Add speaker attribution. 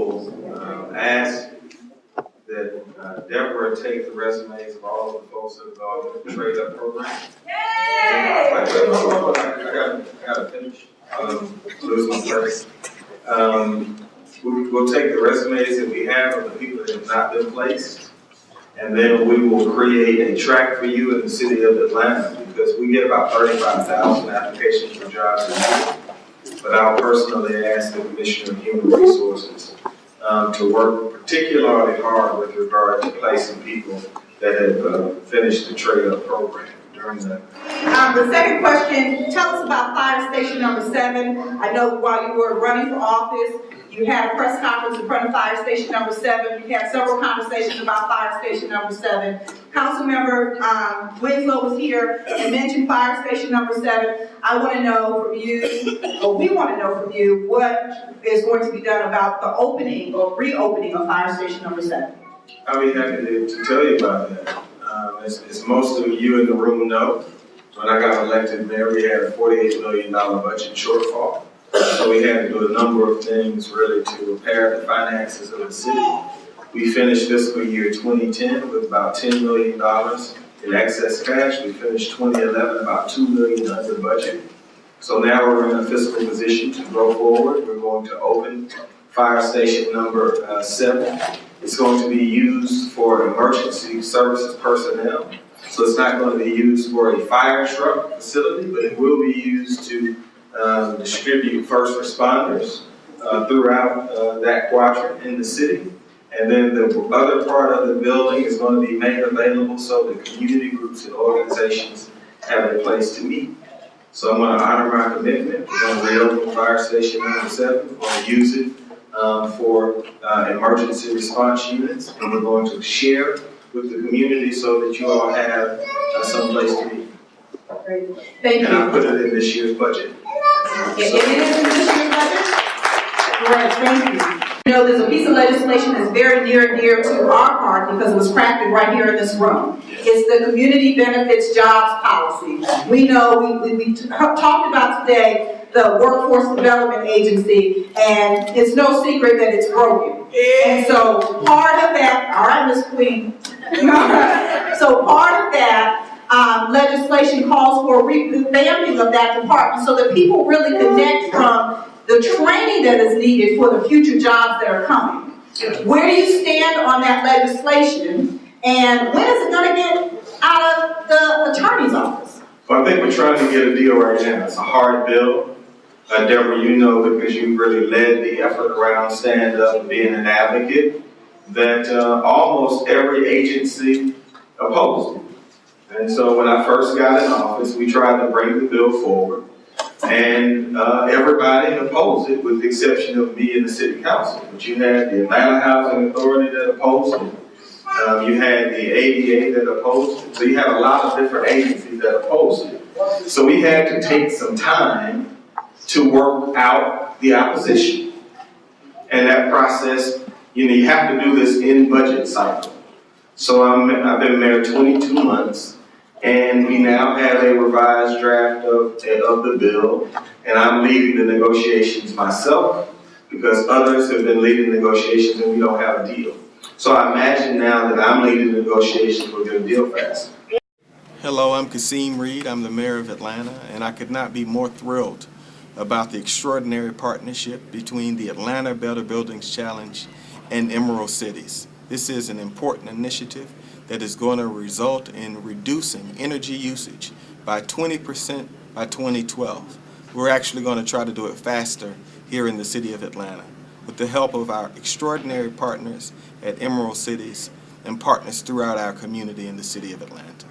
Speaker 1: will ask that Deborah take the resumes of all of the folks that have gone to the trade-up program. Yay! I gotta finish. Lose my place. We'll take the resumes that we have of the people that have not been placed, and then we will create a track for you in the city of Atlanta, because we get about 35,000 applications for jobs a year. But I'll personally ask the Commissioner of Human Resources to work particularly hard with regard to placing people that have finished the trade-up program during that.
Speaker 2: The second question, tell us about fire station number 7. I know while you were running for office, you had a press conference in front of fire station number 7. You had several conversations about fire station number 7. Councilmember Winslow was here and mentioned fire station number 7. I want to know from you, or we want to know from you, what is going to be done about the opening or reopening of fire station number 7.
Speaker 1: I'll be happy to tell you about that. As most of you in the room know, when I got elected mayor, we had a $48 million budget shortfall. So we had to do a number of things really to repair the finances of the city. We finished fiscal year 2010 with about $10 million in excess cash. We finished 2011 about $2 million under budget. So now we're in a fiscal position to go forward. We're going to open fire station number 7. It's going to be used for emergency services personnel. So it's not going to be used for a fire truck facility, but it will be used to distribute first responders throughout that quadrant in the city. And then the other part of the building is going to be made available so that community groups and organizations have a place to meet. So I'm going to honor my commitment. We're going to reopen fire station number 7. We're going to use it for emergency response units, and we're going to share with the community so that you all have some place to meet.
Speaker 2: Thank you.
Speaker 1: And I put it in this year's budget.
Speaker 2: It is in this year's budget? Great, thank you. You know, there's a piece of legislation that's very near and dear to our heart because it was crafted right here in this room. It's the Community Benefits Jobs Policy. We know, we talked about today the Workforce Development Agency, and it's no secret that it's broken. And so part of that, all right, Ms. Queen. So part of that legislation calls for revamping of that department so that people really connect from the training that is needed for the future jobs that are coming. Where do you stand on that legislation, and when is it going to get out of the attorney's office?
Speaker 1: Well, I think we're trying to get a deal right now. It's a hard bill. Deborah, you know, because you really led the effort around Stand Up and being an advocate, that almost every agency opposed it. And so when I first got in office, we tried to bring the bill forward, and everybody opposed it with the exception of me and the city council. But you had the Atlanta Housing Authority that opposed it. You had the ADA that opposed it. So you had a lot of different agencies that opposed it. So we had to take some time to work out the opposition. And that process, you have to do this in budget cycle. So I've been mayor 22 months, and we now have a revised draft of the bill, and I'm leading the negotiations myself because others have been leading negotiations and we don't have a deal. So I imagine now that I'm leading the negotiations, we'll get a deal faster.
Speaker 3: Hello, I'm Kaseem Reed. I'm the mayor of Atlanta, and I could not be more thrilled about the extraordinary partnership between the Atlanta Better Buildings Challenge and Emerald Cities. This is an important initiative that is going to result in reducing energy usage by 20% by 2012. We're actually going to try to do it faster here in the city of Atlanta with the help of our extraordinary partners at Emerald Cities and partners throughout our community in the city of Atlanta.